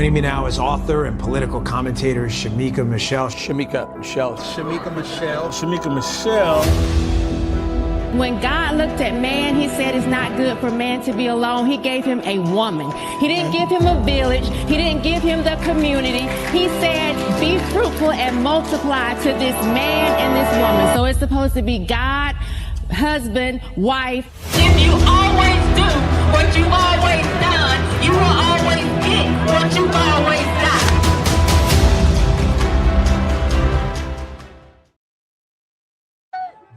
Joining me now is author and political commentator Shamika Michelle. When God looked at man, he said it's not good for man to be alone. He gave him a woman. He didn't give him a village. He didn't give him the community. He said, be fruitful and multiply to this man and this woman. So it's supposed to be God, husband, wife. If you always do what you've always done, you will always get what you've always done.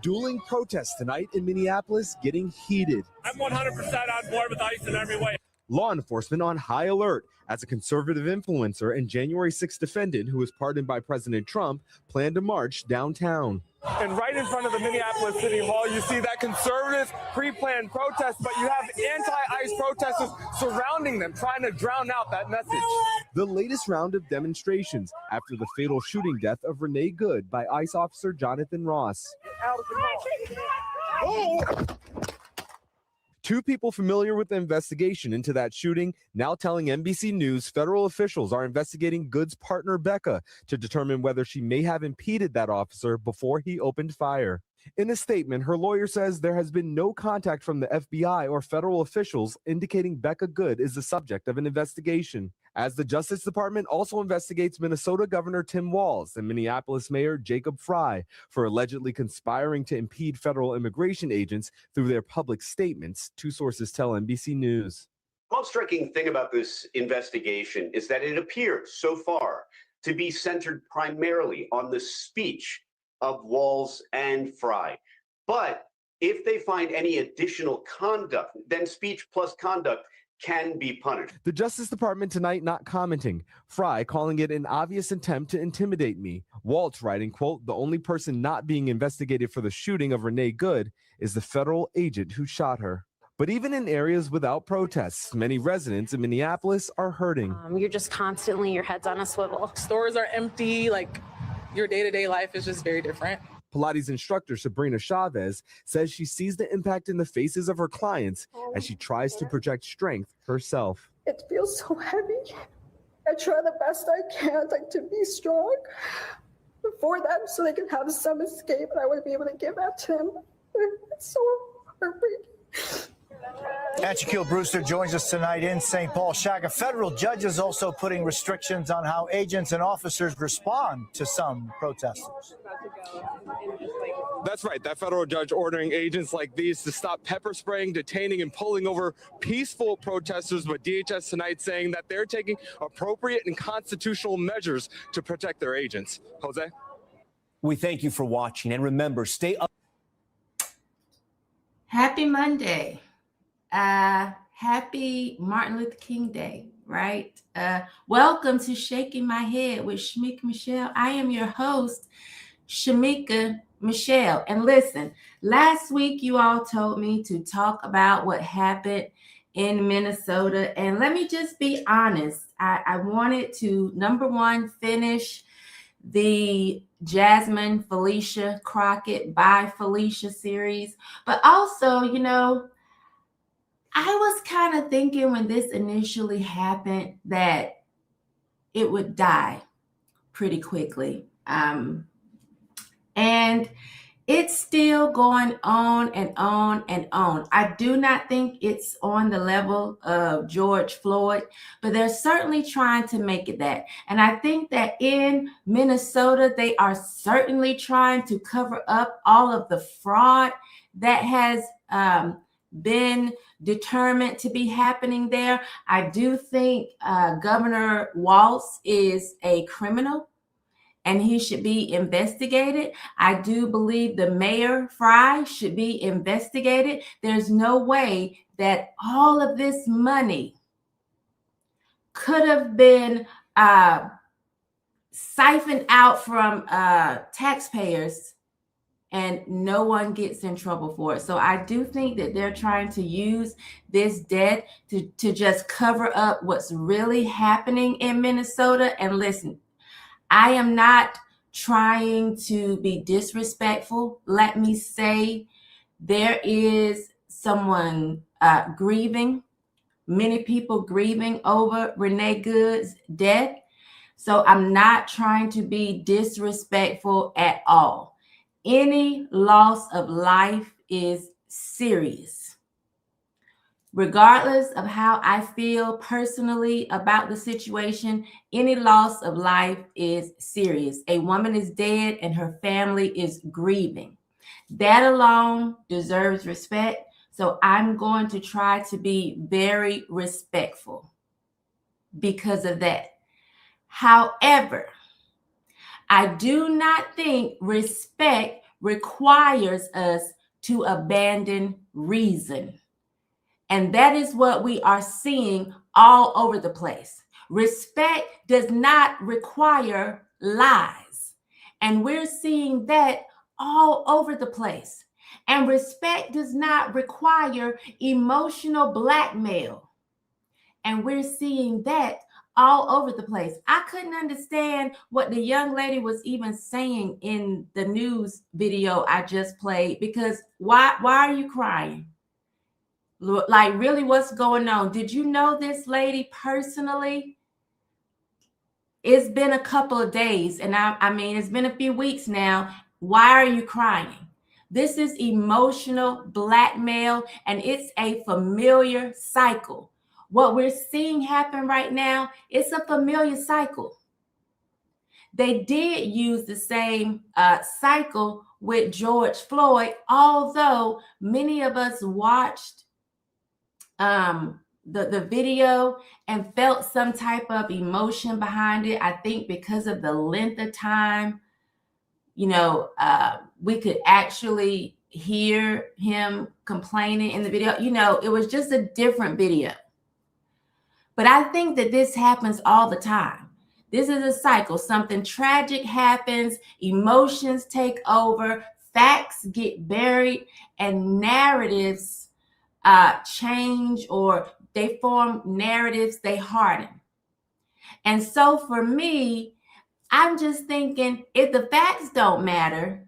Dueling protests tonight in Minneapolis getting heated. I'm 100% on board with ICE in every way. Law enforcement on high alert as a conservative influencer and January 6th defendant who was pardoned by President Trump planned to march downtown. And right in front of the Minneapolis City Hall, you see that conservative pre-planned protest, but you have anti-ICE protesters surrounding them, trying to drown out that message. The latest round of demonstrations after the fatal shooting death of Renee Good by ICE officer Jonathan Ross. Two people familiar with the investigation into that shooting now telling NBC News federal officials are investigating Good's partner Becca to determine whether she may have impeded that officer before he opened fire. In a statement, her lawyer says there has been no contact from the FBI or federal officials indicating Becca Good is the subject of an investigation. As the Justice Department also investigates Minnesota Governor Tim Walz and Minneapolis Mayor Jacob Frey for allegedly conspiring to impede federal immigration agents through their public statements, two sources tell NBC News. The most striking thing about this investigation is that it appears so far to be centered primarily on the speech of Walz and Frey. But if they find any additional conduct, then speech plus conduct can be punished. The Justice Department tonight not commenting. Frey calling it an obvious attempt to intimidate me. Waltz writing, quote, the only person not being investigated for the shooting of Renee Good is the federal agent who shot her. But even in areas without protests, many residents in Minneapolis are hurting. You're just constantly, your head's on a swivel. Stores are empty, like your day-to-day life is just very different. Pilates instructor Sabrina Chavez says she sees the impact in the faces of her clients as she tries to project strength herself. It feels so heavy. I try the best I can to be strong for them so they can have some escape and I want to be able to give that to them. It's so heartbreaking. And Shaquille Brewster joins us tonight in St. Paul. Shaq, a federal judge is also putting restrictions on how agents and officers respond to some protesters. That's right. That federal judge ordering agents like these to stop pepper spraying, detaining, and pulling over peaceful protesters, but DHS tonight saying that they're taking appropriate and constitutional measures to protect their agents. Jose? We thank you for watching, and remember, stay up. Happy Monday. Happy Martin Luther King Day, right? Welcome to Shaking My Head with Shamika Michelle. I am your host, Shamika Michelle. And listen, last week you all told me to talk about what happened in Minnesota. And let me just be honest. I wanted to, number one, finish the Jasmine Felicia Crockett by Felicia series. But also, you know, I was kind of thinking when this initially happened that it would die pretty quickly. And it's still going on and on and on. I do not think it's on the level of George Floyd, but they're certainly trying to make it that. And I think that in Minnesota, they are certainly trying to cover up all of the fraud that has been determined to be happening there. I do think Governor Walz is a criminal and he should be investigated. I do believe the Mayor Frey should be investigated. There's no way that all of this money could have been siphoned out from taxpayers and no one gets in trouble for it. So I do think that they're trying to use this debt to just cover up what's really happening in Minnesota. And listen, I am not trying to be disrespectful. Let me say there is someone grieving. many people grieving over Renee Good's death. So I'm not trying to be disrespectful at all. Any loss of life is serious. Regardless of how I feel personally about the situation, any loss of life is serious. A woman is dead and her family is grieving. That alone deserves respect. So I'm going to try to be very respectful because of that. However, I do not think respect requires us to abandon reason. And that is what we are seeing all over the place. Respect does not require lies. And we're seeing that all over the place. And respect does not require emotional blackmail. And we're seeing that all over the place. I couldn't understand what the young lady was even saying in the news video I just played, because why are you crying? Like, really, what's going on? Did you know this lady personally? It's been a couple of days, and I mean, it's been a few weeks now. Why are you crying? This is emotional blackmail, and it's a familiar cycle. What we're seeing happen right now, it's a familiar cycle. They did use the same cycle with George Floyd, although many of us watched the video and felt some type of emotion behind it. I think because of the length of time, we could actually hear him complaining in the video. It was just a different video. But I think that this happens all the time. This is a cycle. Something tragic happens, emotions take over, facts get buried, and narratives change, or they form narratives, they harden. And so for me, I'm just thinking, if the facts don't matter,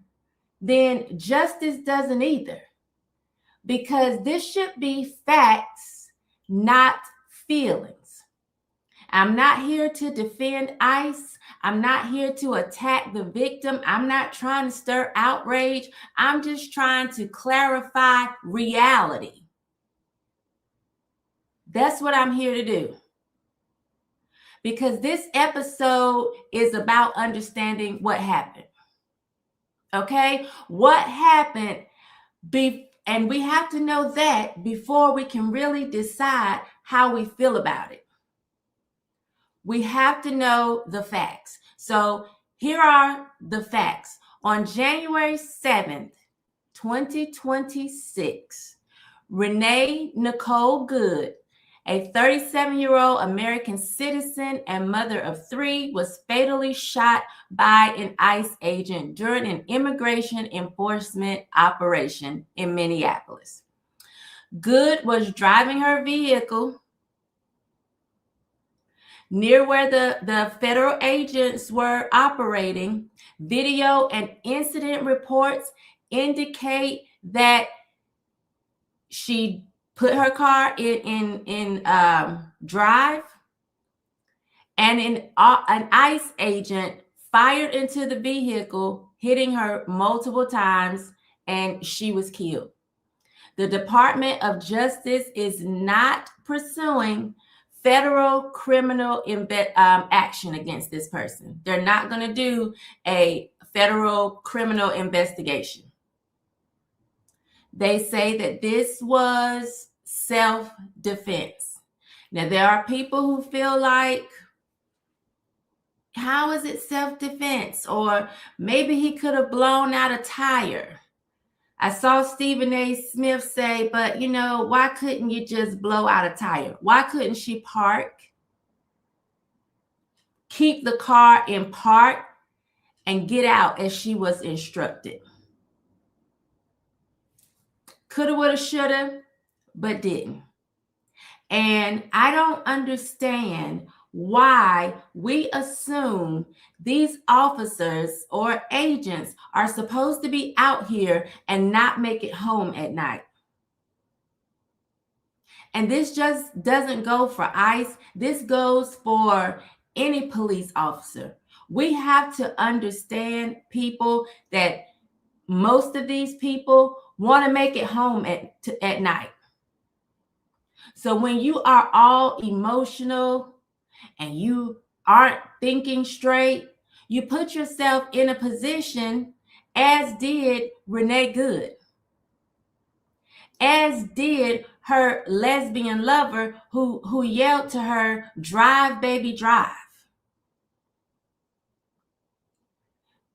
then justice doesn't either. Because this should be facts, not feelings. I'm not here to defend ICE. I'm not here to attack the victim. I'm not trying to stir outrage. I'm just trying to clarify reality. That's what I'm here to do. Because this episode is about understanding what happened. Okay? What happened? And we have to know that before we can really decide how we feel about it. We have to know the facts. So here are the facts. On January 7th, 2026, Renee Nicole Good, a 37-year-old American citizen and mother of 3, was fatally shot by an ICE agent during an immigration enforcement operation in Minneapolis. Good was driving her vehicle near where the federal agents were operating. Video and incident reports indicate that she put her car in drive, and an ICE agent fired into the vehicle, hitting her multiple times, and she was killed. The Department of Justice is not pursuing federal criminal action against this person. They're not going to do a federal criminal investigation. They say that this was self-defense. Now, there are people who feel like, how is it self-defense? Or maybe he could have blown out a tire. I saw Stephen A. Smith say, but why couldn't you just blow out a tire? Why couldn't she park, keep the car in park, and get out as she was instructed? Coulda, woulda, shoulda, but didn't. And I don't understand why we assume these officers or agents are supposed to be out here and not make it home at night. And this just doesn't go for ICE. This goes for any police officer. We have to understand, people, that most of these people want to make it home at night. So when you are all emotional and you aren't thinking straight, you put yourself in a position, as did Renee Good, as did her lesbian lover who yelled to her, "Drive, baby, drive."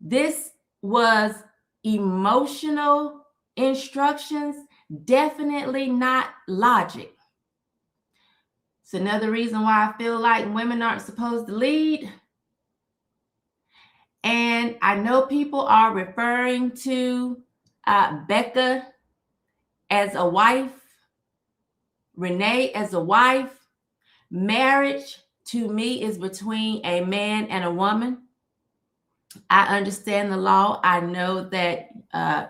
This was emotional instructions, definitely not logic. It's another reason why I feel like women aren't supposed to lead. And I know people are referring to Becca as a wife, Renee as a wife. Marriage to me is between a man and a woman. I understand the law. I know that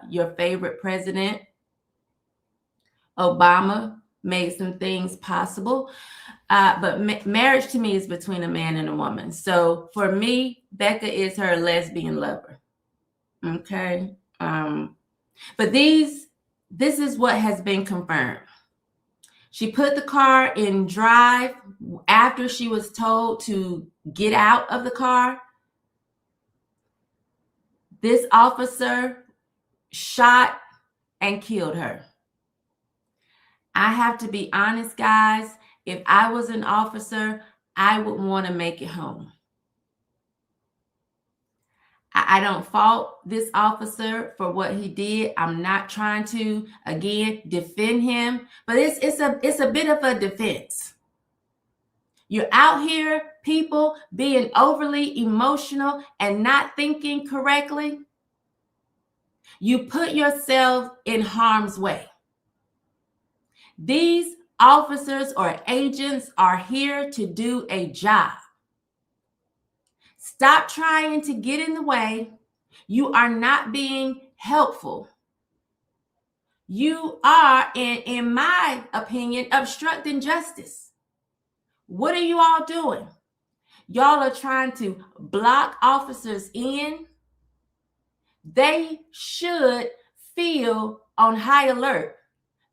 your favorite president, Obama, made some things possible. But marriage to me is between a man and a woman. So for me, Becca is her lesbian lover. Okay. But this is what has been confirmed. She put the car in drive after she was told to get out of the car. This officer shot and killed her. I have to be honest, guys. If I was an officer, I would want to make it home. I don't fault this officer for what he did. I'm not trying to, again, defend him, but it's a bit of a defense. You're out here, people, being overly emotional and not thinking correctly. You put yourself in harm's way. These officers or agents are here to do a job. Stop trying to get in the way. You are not being helpful. You are, in my opinion, obstructing justice. What are you all doing? Y'all are trying to block officers in. They should feel on high alert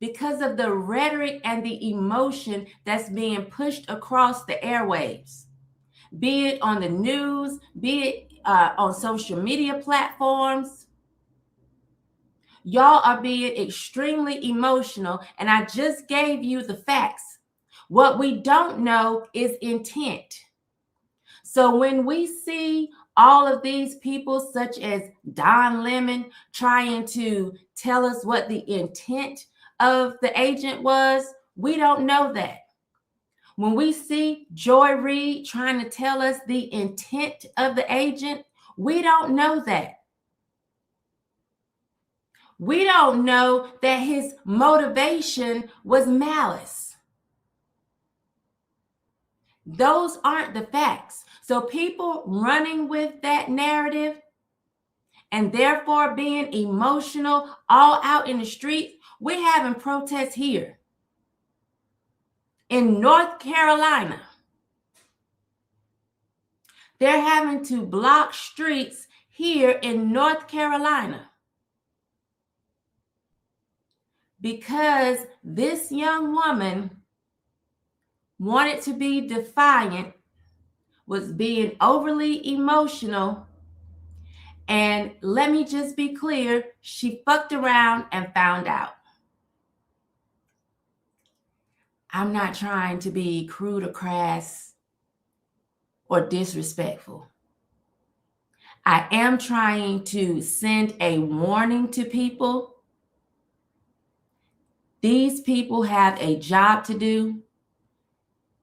because of the rhetoric and the emotion that's being pushed across the airwaves, be it on the news, be it on social media platforms. Y'all are being extremely emotional, and I just gave you the facts. What we don't know is intent. So when we see all of these people, such as Don Lemon, trying to tell us what the intent of the agent was, we don't know that. When we see Joy Reid trying to tell us the intent of the agent, we don't know that. We don't know that his motivation was malice. Those aren't the facts. So people running with that narrative and therefore being emotional all out in the street, we're having protests here in North Carolina. They're having to block streets here in North Carolina because this young woman wanted to be defiant, was being overly emotional, and let me just be clear, she fucked around and found out. I'm not trying to be crude or crass or disrespectful. I am trying to send a warning to people. These people have a job to do.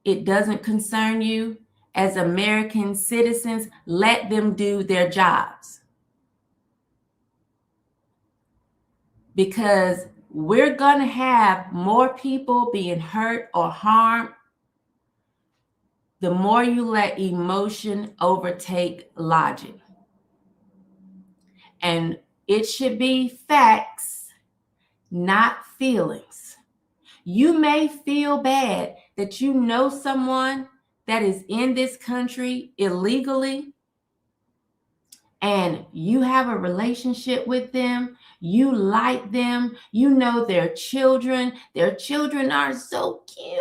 It doesn't concern you. As American citizens, let them do their jobs. Because we're going to have more people being hurt or harmed the more you let emotion overtake logic. And it should be facts, not feelings. You may feel bad that you know someone that is in this country illegally and you have a relationship with them, you like them, you know their children are so cute.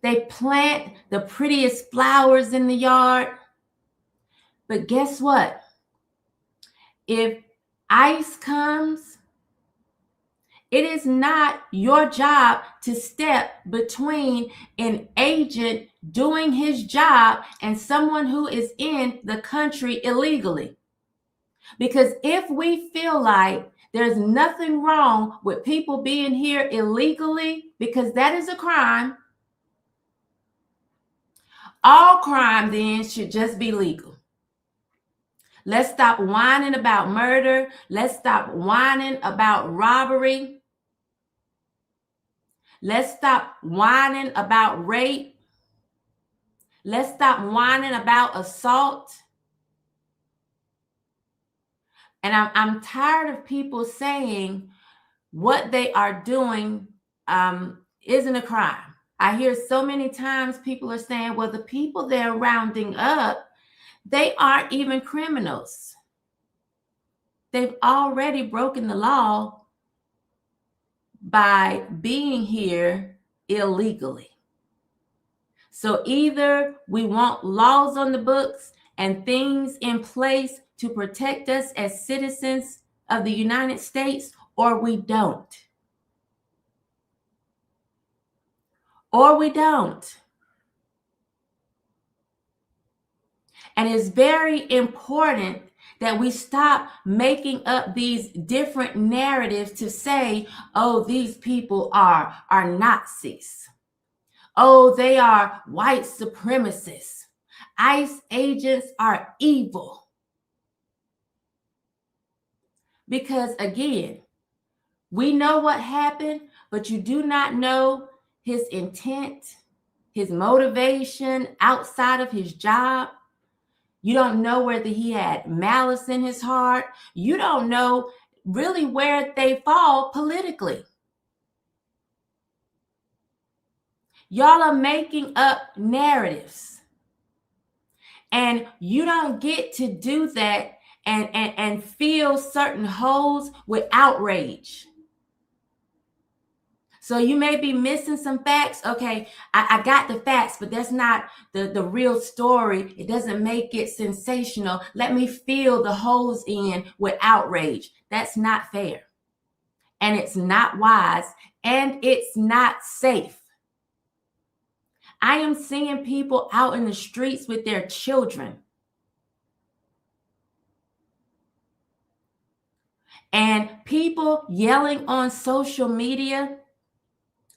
They plant the prettiest flowers in the yard. But guess what? If ICE comes, it is not your job to step between an agent doing his job and someone who is in the country illegally. Because if we feel like there's nothing wrong with people being here illegally, because that is a crime, all crime then should just be legal. Let's stop whining about murder. Let's stop whining about robbery. Let's stop whining about rape. Let's stop whining about assault. And I'm tired of people saying what they are doing isn't a crime. I hear so many times people are saying, well, the people they're rounding up, they aren't even criminals. They've already broken the law by being here illegally. So either we want laws on the books and things in place to protect us as citizens of the United States, or we don't. Or we don't. And it's very important that we stop making up these different narratives to say, oh, these people are Nazis. Oh, they are white supremacists. ICE agents are evil. Because again, we know what happened, but you do not know his intent, his motivation outside of his job. You don't know whether he had malice in his heart. You don't know really where they fall politically. Y'all are making up narratives. And you don't get to do that and fill certain holes with outrage. So you may be missing some facts. Okay, I got the facts, but that's not the real story. It doesn't make it sensational. Let me fill the holes in with outrage. That's not fair. And it's not wise. And it's not safe. I am seeing people out in the streets with their children. And people yelling on social media,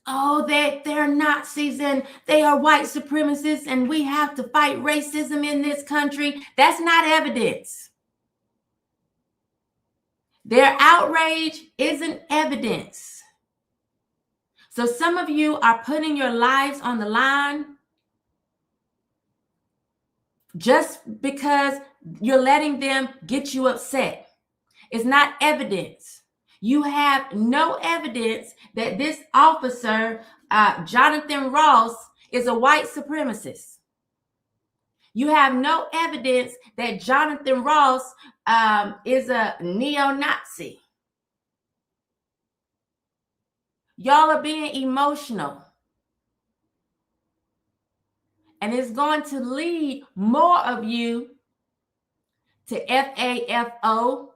oh, they're Nazis and they are white supremacists and we have to fight racism in this country. That's not evidence. Their outrage isn't evidence. So some of you are putting your lives on the line just because you're letting them get you upset. It's not evidence. You have no evidence that this officer, Jonathan Ross, is a white supremacist. You have no evidence that Jonathan Ross is a neo-Nazi. Y'all are being emotional. And it's going to lead more of you to FAFO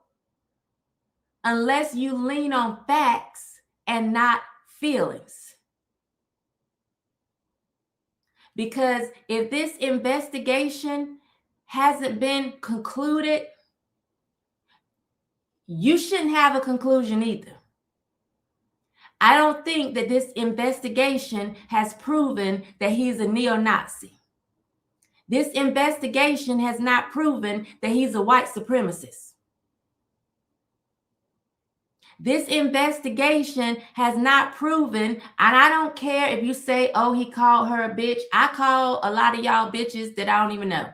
unless you lean on facts and not feelings. Because if this investigation hasn't been concluded, you shouldn't have a conclusion either. I don't think that this investigation has proven that he's a neo-Nazi. This investigation has not proven that he's a white supremacist. This investigation has not proven, and I don't care if you say, oh, he called her a bitch. I call a lot of y'all bitches that I don't even know.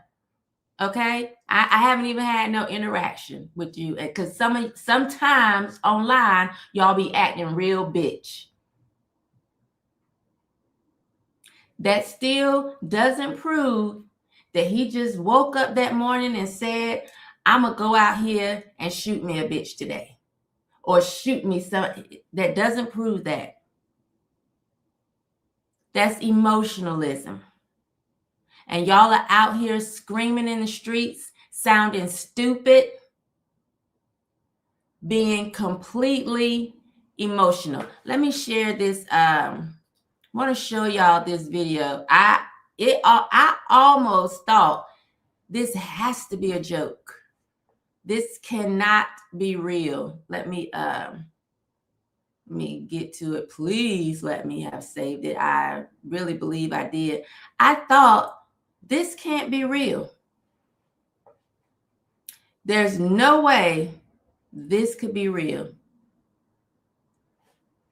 Okay, I haven't even had no interaction with you because sometimes online y'all be acting real bitch. That still doesn't prove that he just woke up that morning and said, I'm gonna go out here and shoot me a bitch today, or shoot me some. That doesn't prove that. That's emotionalism. And y'all are out here screaming in the streets, sounding stupid, being completely emotional. Let me share this. I want to show y'all this video. I almost thought this has to be a joke. This cannot be real. Let me get to it. Please let me have saved it. I really believe I did. I thought this can't be real. There's no way this could be real.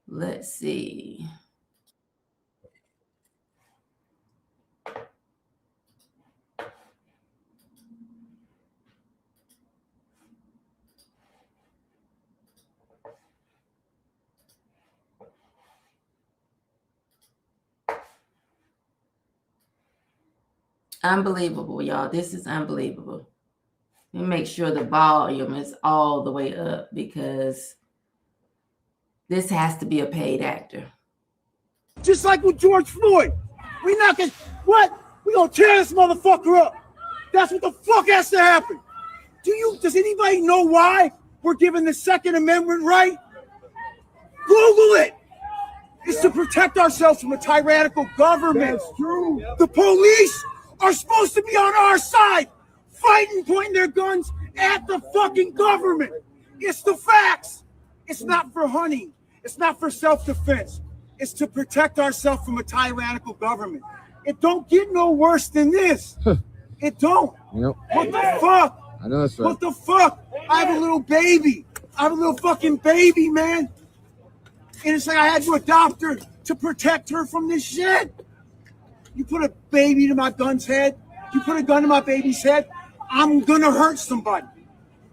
Let's see. Unbelievable, y'all. This is unbelievable. Let me make sure the volume is all the way up because this has to be a paid actor. Just like with George Floyd. We not gonna, what? We gonna tear this motherfucker up. That's what the fuck has to happen. Does anybody know why we're given the Second Amendment right? Google it. It's to protect ourselves from a tyrannical government. That's true. The police are supposed to be on our side, fighting, pointing their guns at the fucking government. It's the facts. It's not for hunting. It's not for self-defense. It's to protect ourselves from a tyrannical government. It don't get no worse than this. It don't. Yep. What the fuck? I know that's right. What the fuck? I have a little baby. I have a little fucking baby, man. And it's like I had to adopt her to protect her from this shit. You put a baby to my gun's head. You put a gun to my baby's head. I'm gonna hurt somebody.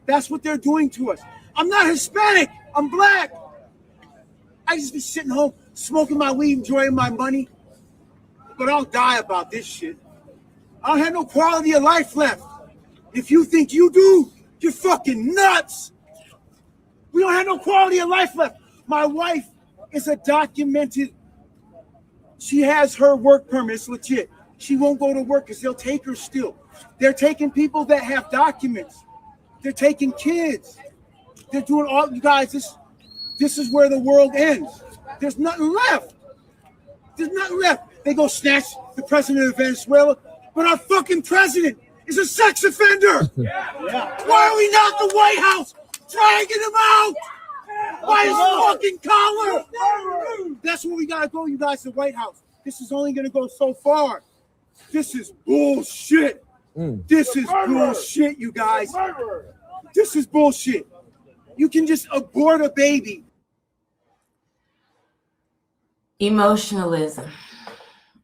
That's what they're doing to us. I'm not Hispanic. I'm black. I just be sitting home, smoking my weed, enjoying my money. But I'll die about this shit. I don't have no quality of life left. If you think you do, you're fucking nuts. We don't have no quality of life left. My wife is a documented. She has her work permit. It's legit. She won't go to work because they'll take her still. They're taking people that have documents. They're taking kids. They're doing all, you guys, this is where the world ends. There's nothing left. There's nothing left. They go snatch the president of Venezuela, but our fucking president is a sex offender. Yeah. Why are we not in the White House dragging him out? By his fucking collar. That's where we gotta go, you guys, the White House. This is only gonna go so far. This is bullshit. This is bullshit, you guys. This is bullshit. You can just abort a baby. Emotionalism,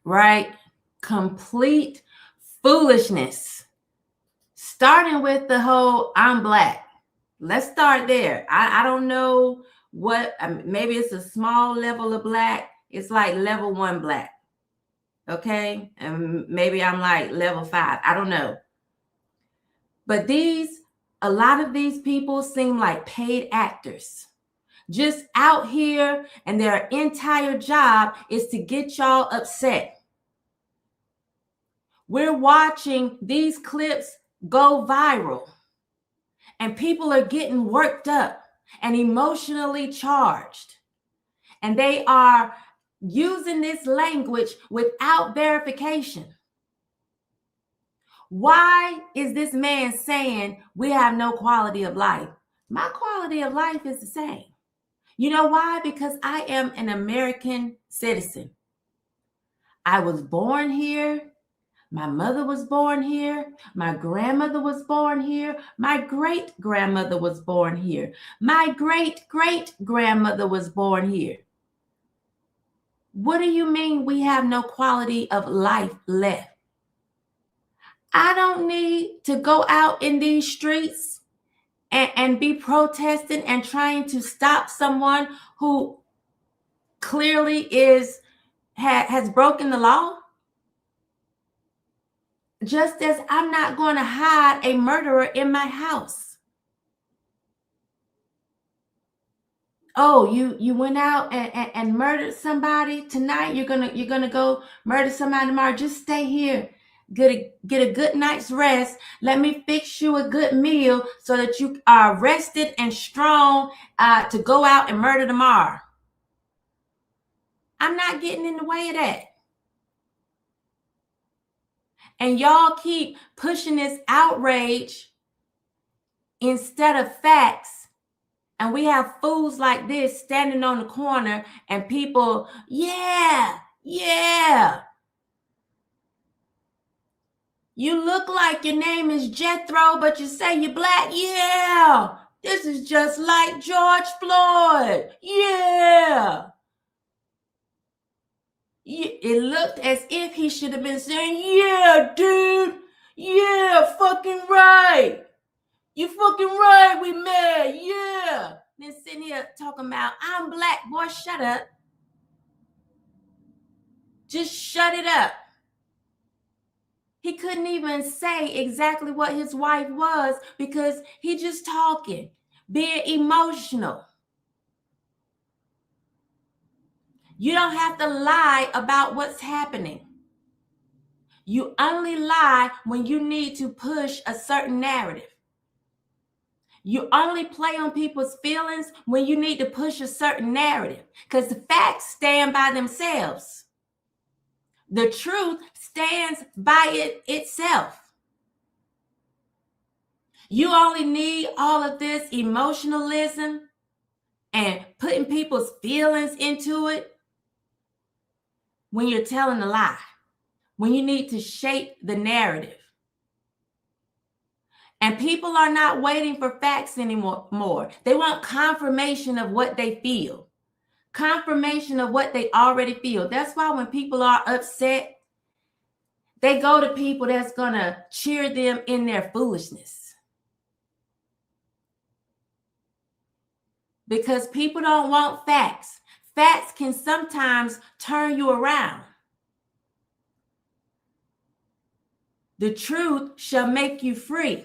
right? Complete foolishness. Starting with the whole I'm black. Let's start there. I don't know what, maybe it's a small level of black. It's like level 1 black. Okay. And maybe I'm like level 5. I don't know. But a lot of these people seem like paid actors. Just out here, and their entire job is to get y'all upset. We're watching these clips go viral, and people are getting worked up and emotionally charged. And they are using this language without verification. Why is this man saying we have no quality of life? My quality of life is the same. You know why? Because I am an American citizen. I was born here. My mother was born here. My grandmother was born here. My great-grandmother was born here. My great-great-grandmother was born here. What do you mean we have no quality of life left? I don't don't need to go out in these streets and be protesting and trying to stop someone who clearly has broken the law. Just as I'm not going to hide a murderer in my house. Oh, you went out and murdered somebody tonight. You're gonna go murder somebody tomorrow. Just stay here. Get a good night's rest. Let me fix you a good meal so that you are rested and strong to go out and murder tomorrow. I'm not getting in the way of that. And y'all keep pushing this outrage instead of facts. And we have fools like this standing on the corner and people, yeah. You look like your name is Jethro, but you say you're black. Yeah. This is just like George Floyd. Yeah. It looked as if he should have been saying, yeah, dude. Yeah, fucking right. You fucking right, we mad, yeah. Then sitting here talking about, I'm black, boy, shut up. Just shut it up. He couldn't even say exactly what his wife was because he just talking, being emotional. You don't have to lie about what's happening. You only lie when you need to push a certain narrative. You only play on people's feelings when you need to push a certain narrative because the facts stand by themselves. The truth stands by itself. You only need all of this emotionalism and putting people's feelings into it when you're telling a lie, when you need to shape the narrative. And people are not waiting for facts anymore. They want confirmation of what they feel, confirmation of what they already feel. That's why when people are upset, they go to people that's going to cheer them in their foolishness. Because people don't want facts. Facts can sometimes turn you around. The truth shall make you free.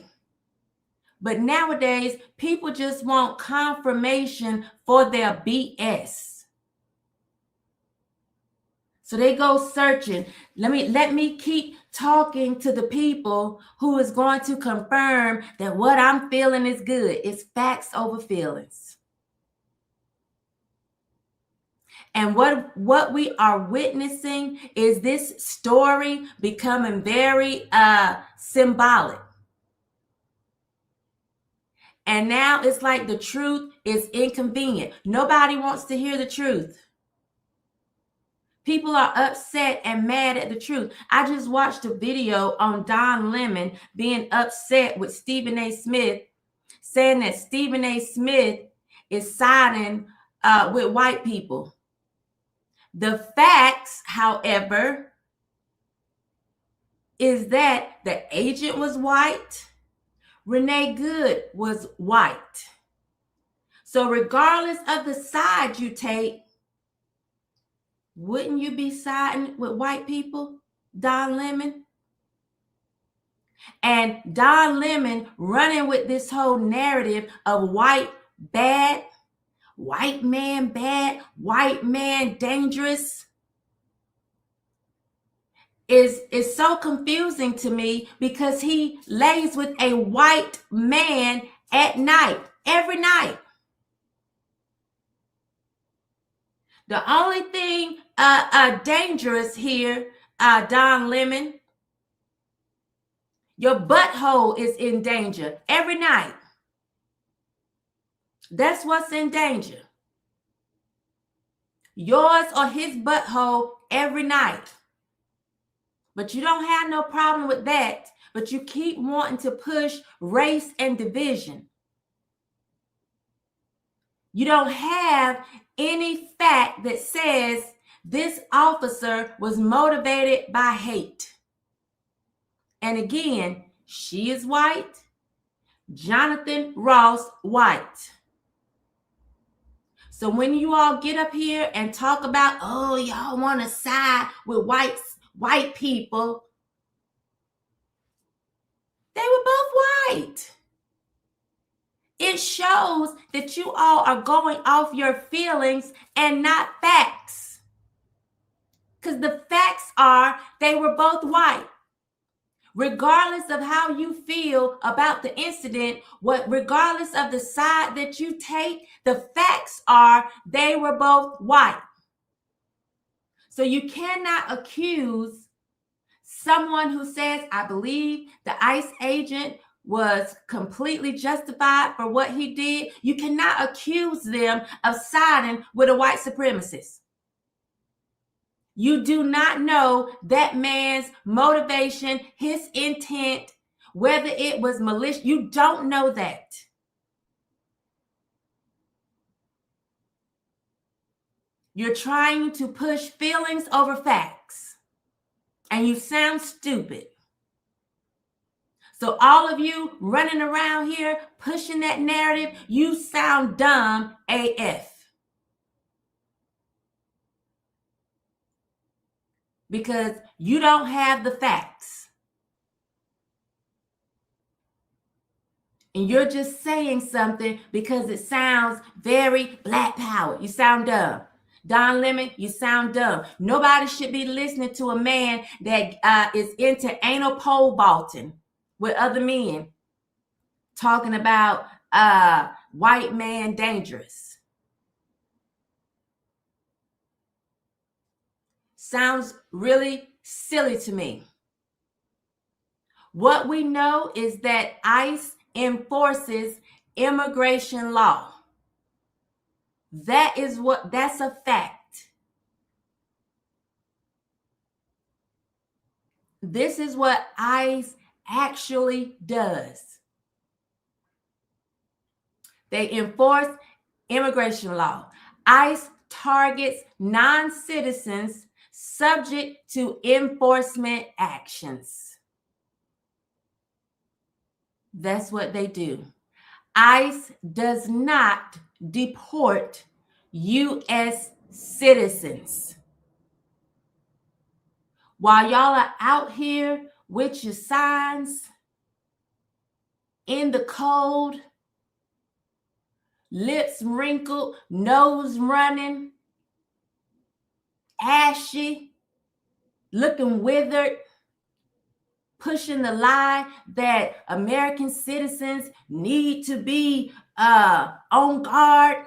But nowadays, people just want confirmation for their BS. So they go searching. Let me keep talking to the people who is going to confirm that what I'm feeling is good. It's facts over feelings. And what we are witnessing is this story becoming very symbolic. And now it's like the truth is inconvenient. Nobody wants to hear the truth. People are upset and mad at the truth. I just watched a video on Don Lemon being upset with Stephen A. Smith, saying that Stephen A. Smith is siding with white people. The facts, however, is that the agent was white. Renee Good was white. So regardless of the side you take, wouldn't you be siding with white people, Don Lemon? And Don Lemon running with this whole narrative of white bad, white man bad, white man dangerous is so confusing to me because he lays with a white man at night, every night. The only thing dangerous here, Don Lemon, your butthole is in danger every night. That's what's in danger. Yours or his butthole every night. But you don't have no problem with that. But you keep wanting to push race and division. You don't have any fact that says this officer was motivated by hate. And again, She is white. Jonathan Ross, white. So when you all get up here and talk about, oh, y'all want to side with white people, they were both white. It shows that you all are going off your feelings and not facts. Because the facts are they were both white. Regardless of how you feel about the incident, regardless of the side that you take, the facts are they were both white. So you cannot accuse someone who says, I believe the ICE agent was completely justified for what he did. You cannot accuse them of siding with a white supremacist. You do not know that man's motivation, his intent, whether it was malicious. You don't know that. You're trying to push feelings over facts, and you sound stupid. So all of you running around here pushing that narrative, you sound dumb AF. Because you don't have the facts. And you're just saying something because it sounds very black power. You sound dumb. Don Lemon, you sound dumb. Nobody should be listening to a man that is into anal pole vaulting with other men, talking about white man dangerous. Sounds really silly to me. What we know is that ICE enforces immigration law. That's a fact. This is what ICE actually does. They enforce immigration law. ICE targets non-citizens subject to enforcement actions. That's what they do. ICE does not deport U.S. citizens. While y'all are out here with your signs in the cold, lips wrinkled, nose running, ashy, looking withered, pushing the lie that American citizens need to be on guard.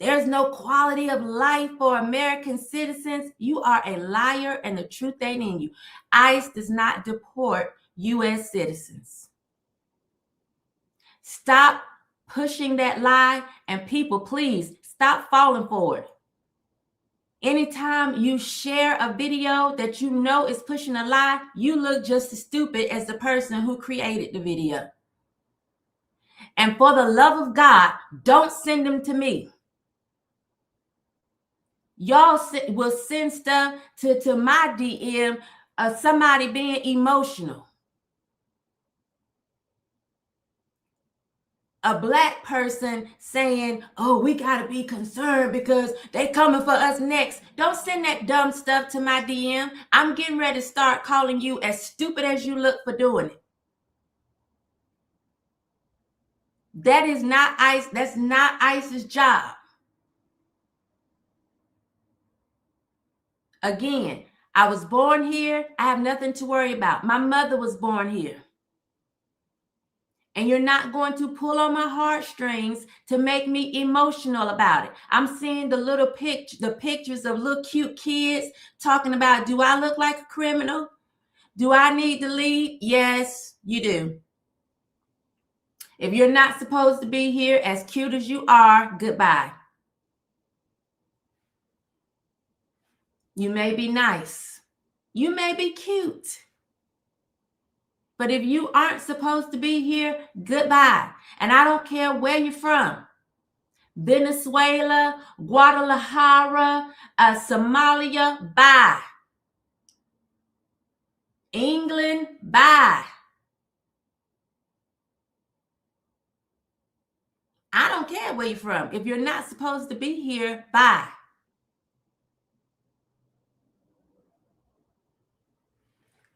There's no quality of life for American citizens. You are a liar and the truth ain't in you. ICE does not deport U.S. citizens. Stop pushing that lie, and people, please stop falling for it. Anytime you share a video that you know is pushing a lie, you look just as stupid as the person who created the video. And for the love of God, don't send them to me. Y'all will send stuff to my DM of somebody being emotional. A black person saying, oh, we got to be concerned because they coming for us next. Don't send that dumb stuff to my DM. I'm getting ready to start calling you as stupid as you look for doing it. That is not ICE. That's not ICE's job. Again, I was born here. I have nothing to worry about. My mother was born here. And you're not going to pull on my heartstrings to make me emotional about it. I'm seeing the pictures of little cute kids talking about, do I look like a criminal? Do I need to leave? Yes, you do. If you're not supposed to be here, as cute as you are, goodbye. You may be nice. You may be cute. But if you aren't supposed to be here, goodbye. And I don't care where you're from. Venezuela, Guadalajara, Somalia, bye. England, bye. I don't care where you're from. If you're not supposed to be here, bye.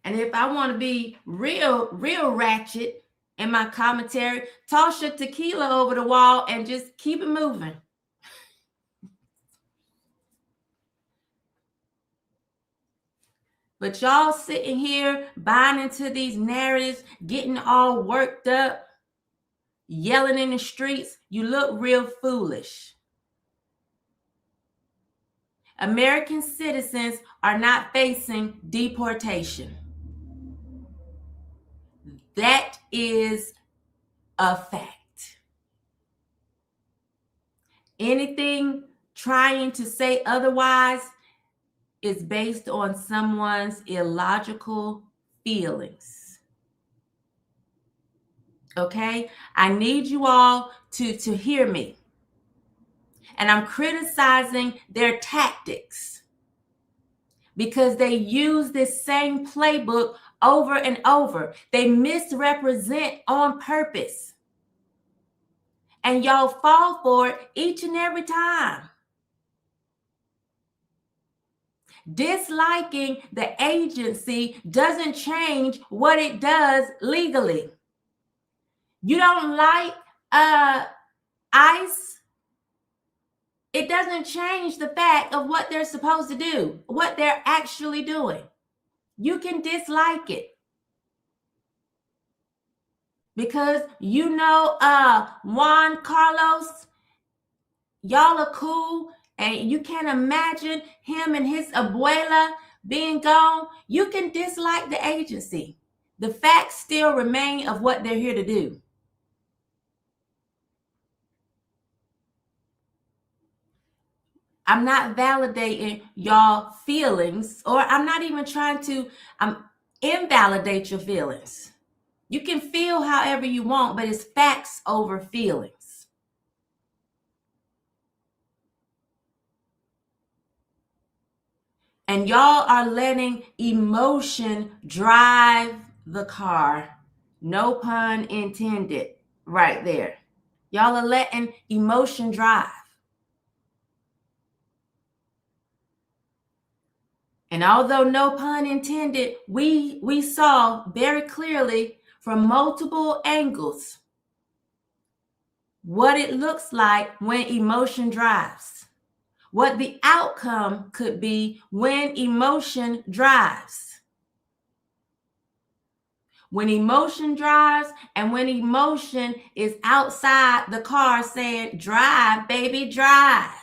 And if I want to be real ratchet in my commentary, toss your tequila over the wall and just keep it moving. But y'all sitting here buying into these narratives, getting all worked up, yelling in the streets, you look real foolish. American citizens are not facing deportation. That is a fact. Anything trying to say otherwise is based on someone's illogical feelings. Okay? I need you all to hear me. And I'm criticizing their tactics because they use this same playbook over and over. They misrepresent on purpose. And y'all fall for it each and every time. Disliking the agency doesn't change what it does legally. You don't like ICE? It doesn't change the fact of what they're supposed to do, what they're actually doing. You can dislike it. Because you know Juan Carlos, y'all are cool, and you can't imagine him and his abuela being gone. You can dislike the agency. The facts still remain of what they're here to do. I'm not validating y'all feelings, or I'm not even trying to invalidate your feelings. You can feel however you want, but it's facts over feelings. And y'all are letting emotion drive the car. No pun intended right there. Y'all are letting emotion drive. And although no pun intended, we saw very clearly from multiple angles what it looks like when emotion drives, what the outcome could be when emotion drives. When emotion drives and when emotion is outside the car saying, drive, baby, drive.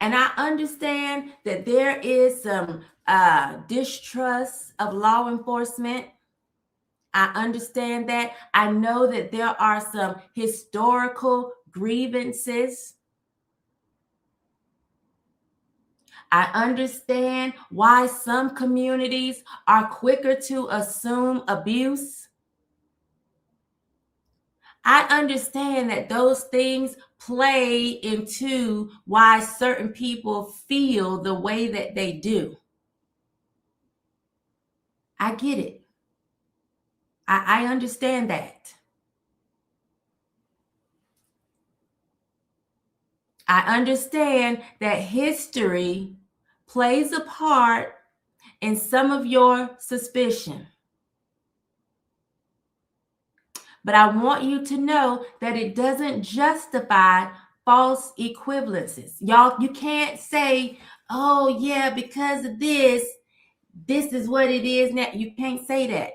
And I understand that there is some distrust of law enforcement. I understand that. I know that there are some historical grievances. I understand why some communities are quicker to assume abuse. I understand that those things play into why certain people feel the way that they do. I get it. I understand that. I understand that history plays a part in some of your suspicion. But I want you to know that it doesn't justify false equivalences. Y'all, you can't say, oh yeah, because of this is what it is now. You can't say that.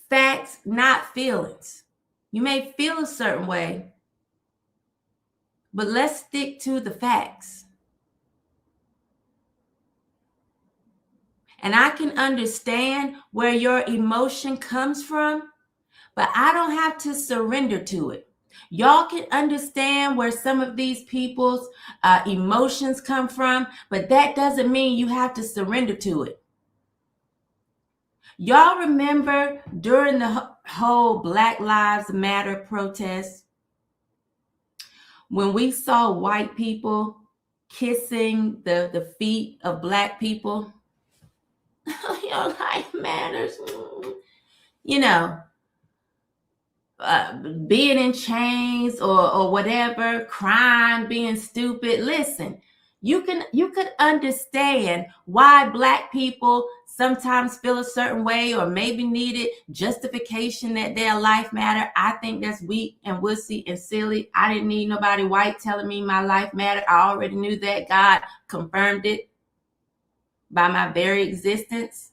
Facts, not feelings. You may feel a certain way, but let's stick to the facts. And I can understand where your emotion comes from, but I don't have to surrender to it. Y'all can understand where some of these people's emotions come from, but that doesn't mean you have to surrender to it. Y'all remember during the whole Black Lives Matter protest, when we saw white people kissing the feet of Black people? Your life matters. being in chains or whatever, crying, being stupid. Listen, you could understand why Black people sometimes feel a certain way or maybe needed justification that their life matter. I think that's weak and wussy and silly. I didn't need nobody white telling me my life mattered. I already knew that. God confirmed it by my very existence.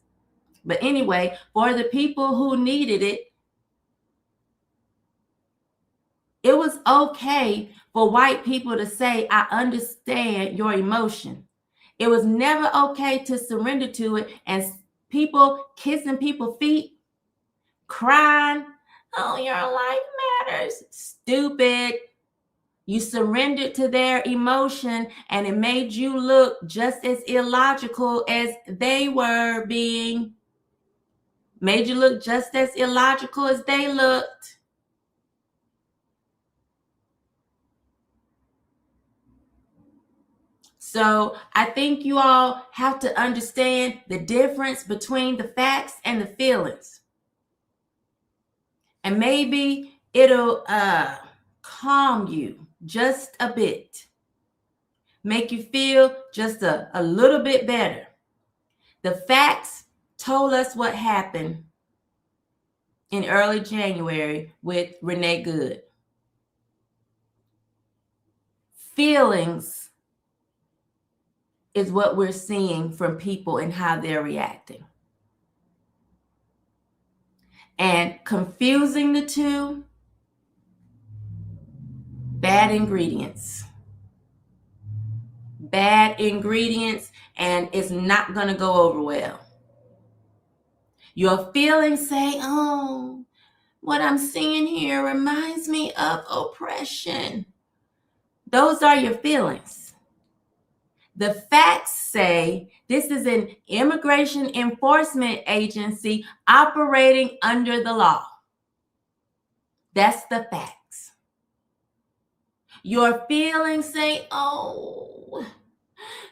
But anyway, for the people who needed it, it was okay for white people to say, I understand your emotion. It was never okay to surrender to it. And people kissing people's feet, crying, oh, your life matters. Stupid. You surrendered to their emotion and it made you look just as illogical as they were being. Made you look just as illogical as they looked. So I think you all have to understand the difference between the facts and the feelings. And maybe it'll calm you just a bit. Make you feel just a little bit better. The facts told us what happened in early January with Renee Good. Feelings is what we're seeing from people and how they're reacting. And confusing the two, bad ingredients. Bad ingredients, and it's not going to go over well. Your feelings say, oh, what I'm seeing here reminds me of oppression. Those are your feelings. The facts say this is an immigration enforcement agency operating under the law. That's the facts. Your feelings say, oh,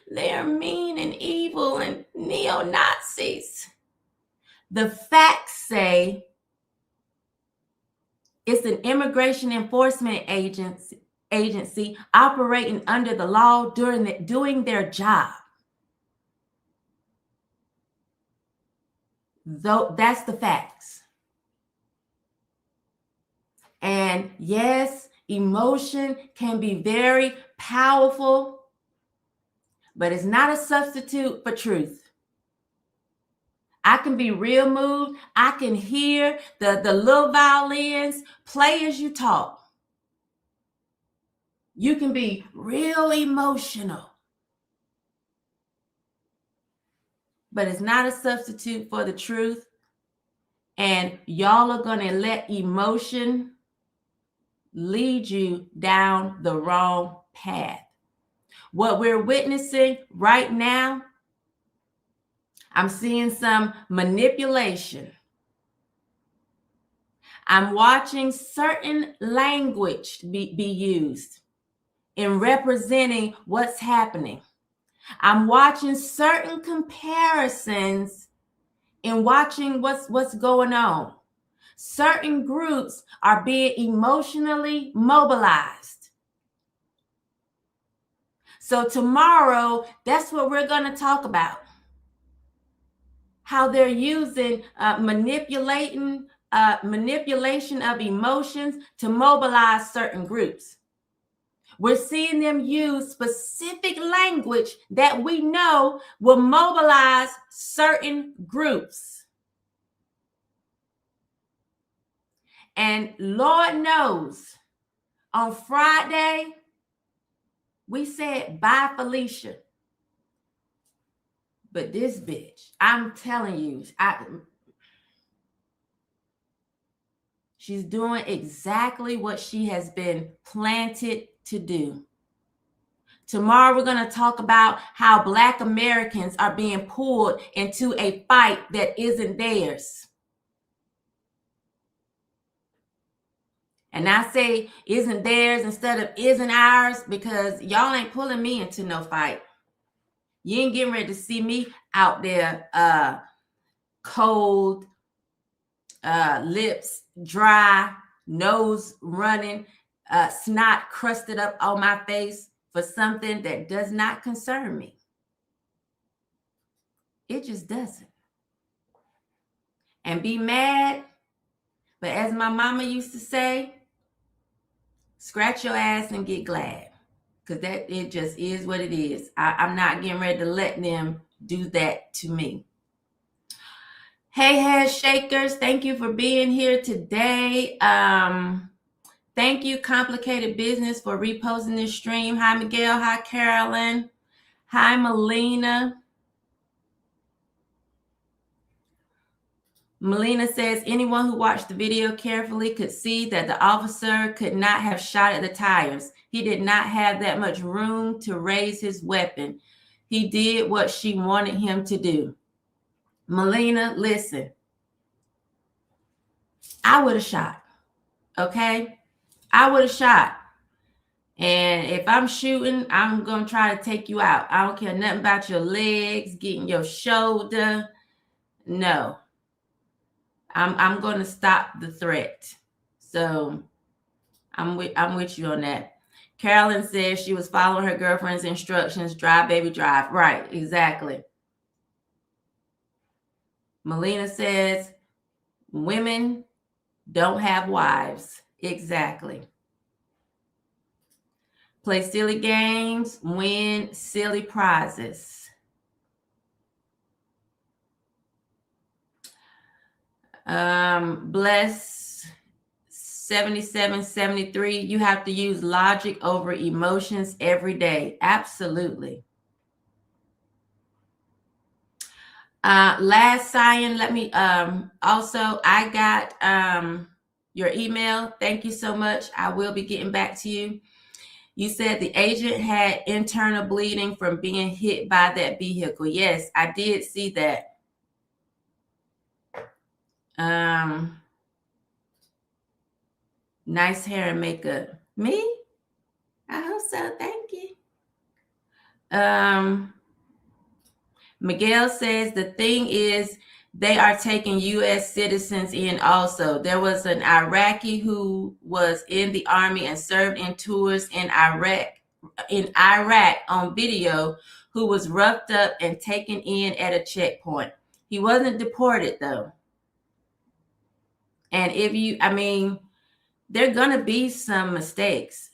they're mean and evil and neo-Nazis. The facts say it's an immigration enforcement agency operating under the law doing their job. Though that's the facts. And yes, emotion can be very powerful, but it's not a substitute for truth. I can be real moved. I can hear the little violins play as you talk. You can be real emotional, but it's not a substitute for the truth. And y'all are going to let emotion lead you down the wrong path. What we're witnessing right now, I'm seeing some manipulation. I'm watching certain language be used in representing what's happening. I'm watching certain comparisons in watching what's going on. Certain groups are being emotionally mobilized. So tomorrow, that's what we're going to talk about. How they're using manipulation of emotions to mobilize certain groups. We're seeing them use specific language that we know will mobilize certain groups. And Lord knows, on Friday, we said, bye, Felicia. But this bitch, I'm telling you, she's doing exactly what she has been planted to do. Tomorrow, we're going to talk about how Black Americans are being pulled into a fight that isn't theirs. And I say isn't theirs instead of isn't ours because y'all ain't pulling me into no fight. You ain't getting ready to see me out there cold, lips dry, nose running, snot crusted up on my face for something that does not concern me. It just doesn't. And be mad, but as my mama used to say, scratch your ass and get glad. Because that it just is what it is. I'm not getting ready to let them do that to me. Hey, head shakers, thank you for being here today. Thank you, Complicated Business, for reposting this stream. Hi, Miguel. Hi, Carolyn. Hi, Melina. Melina says, anyone who watched the video carefully could see that the officer could not have shot at the tires. He did not have that much room to raise his weapon. He did what she wanted him to do. Melina, listen. I would have shot. Okay? I would have shot. And if I'm shooting, I'm going to try to take you out. I don't care nothing about your legs, getting your shoulder. No. I'm going to stop the threat. So I'm with you on that. Carolyn says she was following her girlfriend's instructions. Drive, baby, drive. Right, exactly. Melina says women don't have wives. Exactly. Play silly games, win silly prizes. Bless 7773. You have to use logic over emotions every day. Absolutely. Last Cyan, let me also, I got your email. Thank you so much. I will be getting back to you. You said the agent had internal bleeding from being hit by that vehicle. Yes, I did see that. Nice hair and makeup. Me? I hope so. Thank you. Miguel says the thing is they are taking U.S. citizens in also. There was an Iraqi who was in the army and served in tours in Iraq on video who was roughed up and taken in at a checkpoint. He wasn't deported though. And there are going to be some mistakes,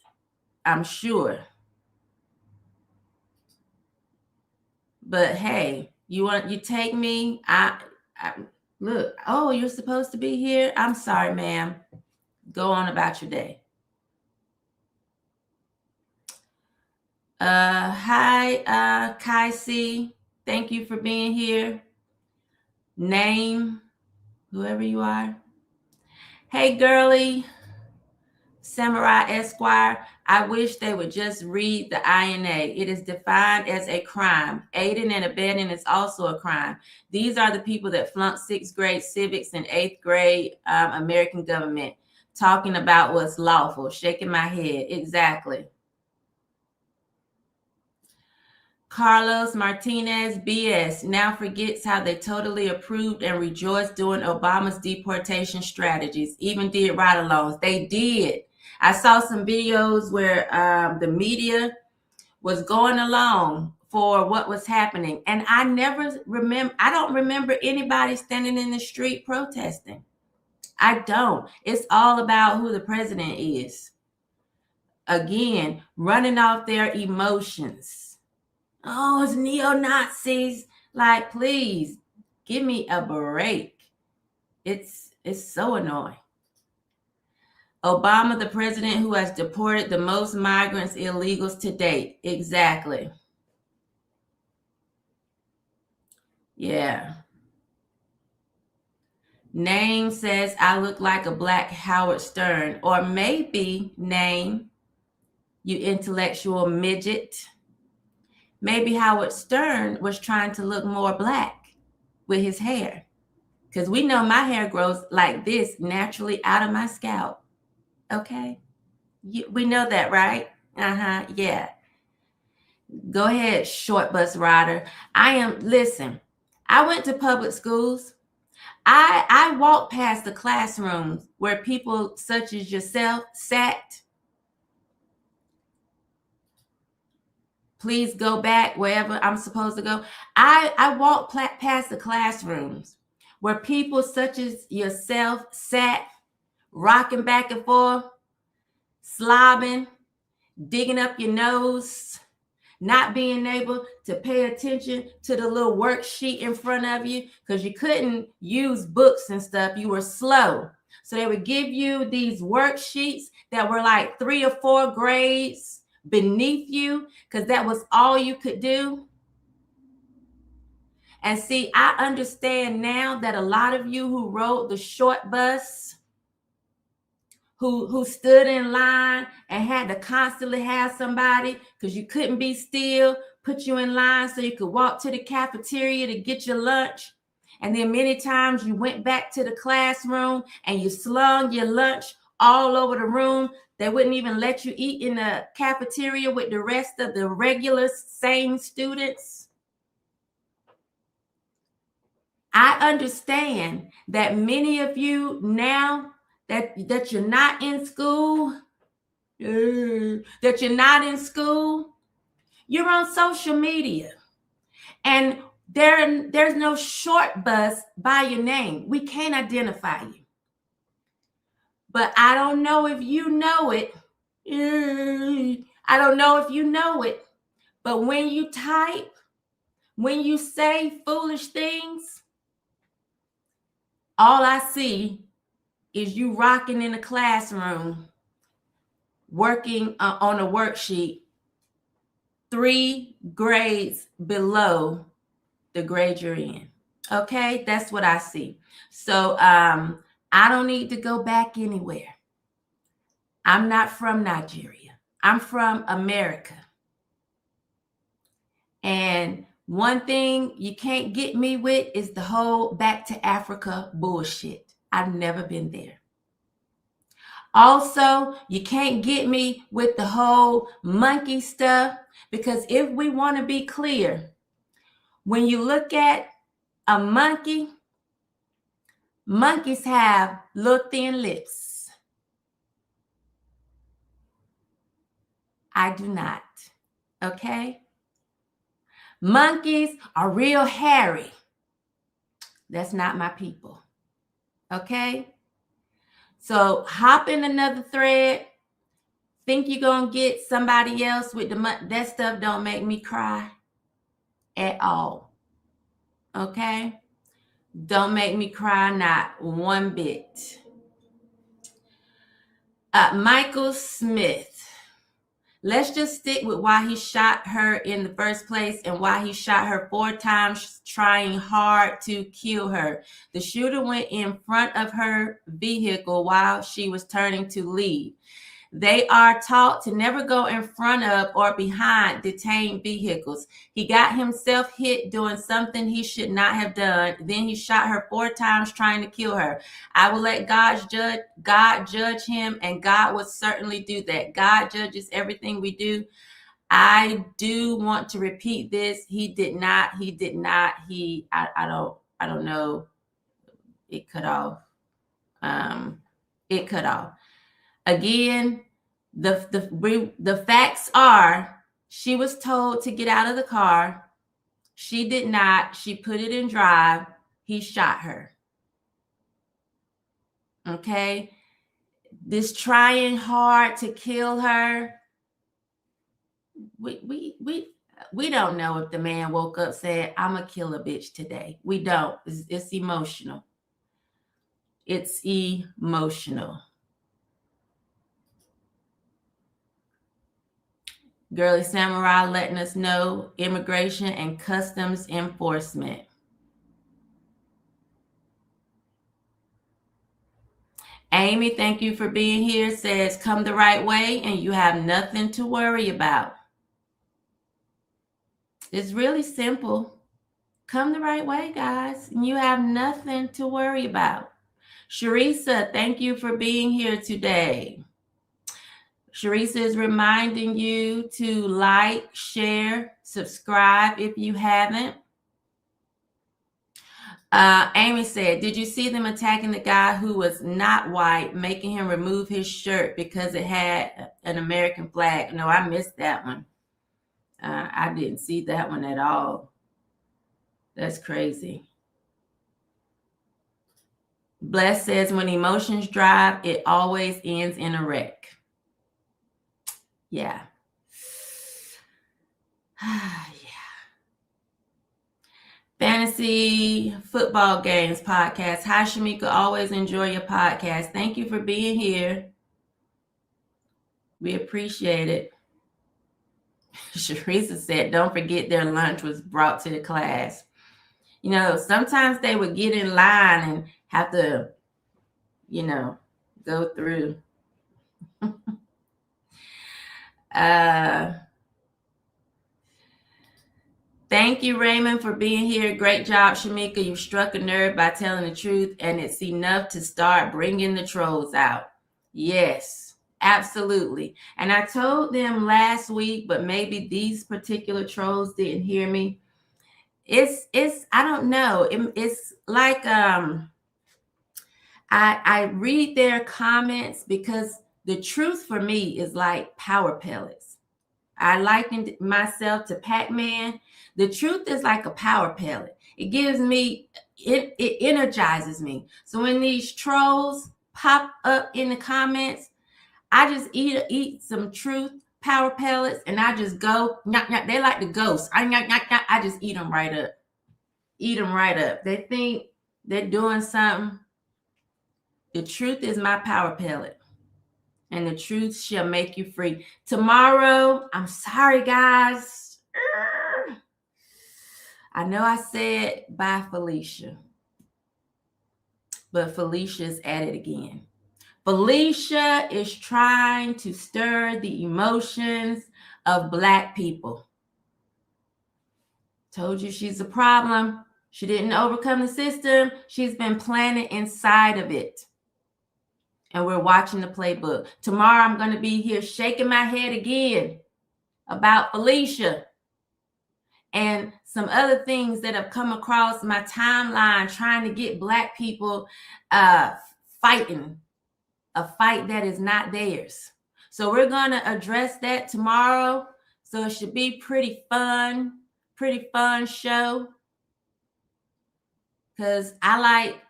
I'm sure. But hey, you take me? I look. Oh, you're supposed to be here. I'm sorry, ma'am. Go on about your day. Hi, Kai C. Thank you for being here. Name, whoever you are. Hey, girly. Samurai Esquire, I wish they would just read the INA. It is defined as a crime. Aiding and abetting is also a crime. These are the people that flunked 6th grade civics and 8th grade American government, talking about what's lawful, shaking my head. Exactly. Carlos Martinez, BS, now forgets how they totally approved and rejoiced during Obama's deportation strategies, even did ride-alongs. They did. I saw some videos where the media was going along for what was happening. And I don't remember anybody standing in the street protesting. I don't. It's all about who the president is. Again, running off their emotions. Oh, it's neo-Nazis. Like, please, give me a break. It's so annoying. Obama, the president who has deported the most migrants, illegals to date. Exactly. Yeah. Name says, I look like a black Howard Stern. Or maybe, Name, you intellectual midget. Maybe Howard Stern was trying to look more black with his hair. Because we know my hair grows like this naturally out of my scalp. Okay? We know that, right? Yeah. Go ahead, short bus rider. Listen, I went to public schools. I walked past the classrooms where people such as yourself sat. Please go back wherever I'm supposed to go. I walked past the classrooms where people such as yourself sat, rocking back and forth, slobbing, digging up your nose, not being able to pay attention to the little worksheet in front of you because you couldn't use books and stuff. You were slow. So they would give you these worksheets that were like 3 or 4 grades beneath you because that was all you could do. And see, I understand now that a lot of you who rode the short bus, who stood in line and had to constantly have somebody because you couldn't be still, put you in line so you could walk to the cafeteria to get your lunch. And then many times you went back to the classroom and you slung your lunch all over the room. They wouldn't even let you eat in the cafeteria with the rest of the regular same students. I understand that many of you now that you're not in school, you're on social media. And there's no short bus by your name. We can't identify you. But I don't know if you know it. I don't know if you know it. But when you type, when you say foolish things, all I see is you rocking in a classroom, working on a worksheet 3 grades below the grade you're in. Okay, that's what I see. So I don't need to go back anywhere. I'm not from Nigeria. I'm from America. And one thing you can't get me with is the whole back to Africa bullshit. I've never been there. Also, you can't get me with the whole monkey stuff because if we want to be clear, when you look at a monkey, monkeys have little thin lips. I do not. Okay? Monkeys are real hairy. That's not my people. Okay? So hop in another thread. Think you're going to get somebody else with that stuff don't make me cry at all. Okay? Don't make me cry, not one bit. Michael Smith. Let's just stick with why he shot her in the first place and why he shot her 4 times, trying hard to kill her. The shooter went in front of her vehicle while she was turning to leave. They are taught to never go in front of or behind detained vehicles. He got himself hit doing something he should not have done. Then he shot her 4 times trying to kill her. I will let God judge him, and God will certainly do that. God judges everything we do. I do want to repeat this. I don't know. It cut off. It cut off. Again, the facts are she was told to get out of the car. She did not. She put it in drive. He shot her. Okay? This trying hard to kill her. We don't know if the man woke up said, I'm gonna kill a bitch today. We don't. It's emotional. It's emotional. Girly Samurai letting us know immigration and customs enforcement. Amy, thank you for being here. Says, come the right way and you have nothing to worry about. It's really simple. Come the right way, guys, and you have nothing to worry about. Sharisa, thank you for being here today. Sharisa is reminding you to like, share, subscribe if you haven't. Amy said, did you see them attacking the guy who was not white, making him remove his shirt because it had an American flag? No, I missed that one. I didn't see that one at all. That's crazy. Bless says, when emotions drive, it always ends in a wreck. Yeah. Yeah. Fantasy Football Games Podcast. Hi, Shamika. Always enjoy your podcast. Thank you for being here. We appreciate it. Sharisa said, don't forget their lunch was brought to the class. You know, sometimes they would get in line and have to, you know, go through. Thank you, Raymond, for being here. Great job, Shamika. You've struck a nerve by telling the truth, and it's enough to start bringing the trolls out. Yes, absolutely. And I told them last week, but maybe these particular trolls didn't hear me. It's I don't know. It's like I read their comments because the truth for me is like power pellets. I likened myself to Pac-Man. The truth is like a power pellet. It gives me, it energizes me. So when these trolls pop up in the comments, I just eat some truth power pellets and I just go, knock, knock. They like the ghosts. I just eat them right up. Eat them right up. They think they're doing something. The truth is my power pellet. And the truth shall make you free. Tomorrow, I'm sorry, guys. I know I said bye, Felicia. But Felicia's at it again. Felicia is trying to stir the emotions of Black people. Told you she's a problem. She didn't overcome the system. She's been planted inside of it. And we're watching the playbook. Tomorrow, I'm going to be here shaking my head again about Felicia and some other things that have come across my timeline trying to get Black people fighting a fight that is not theirs. So we're going to address that tomorrow. So it should be pretty fun show. Because I like...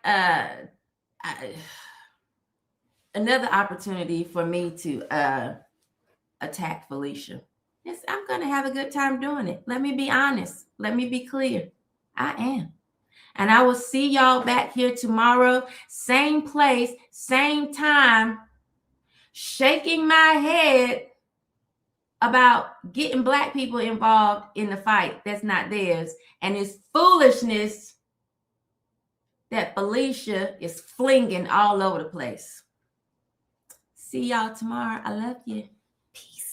another opportunity for me to attack Felicia. Yes, I'm going to have a good time doing it. Let me be honest. Let me be clear. I am. And I will see y'all back here tomorrow. Same place, same time. Shaking my head about getting Black people involved in the fight that's not theirs. And it's foolishness that Felicia is flinging all over the place. See y'all tomorrow. I love you. Peace.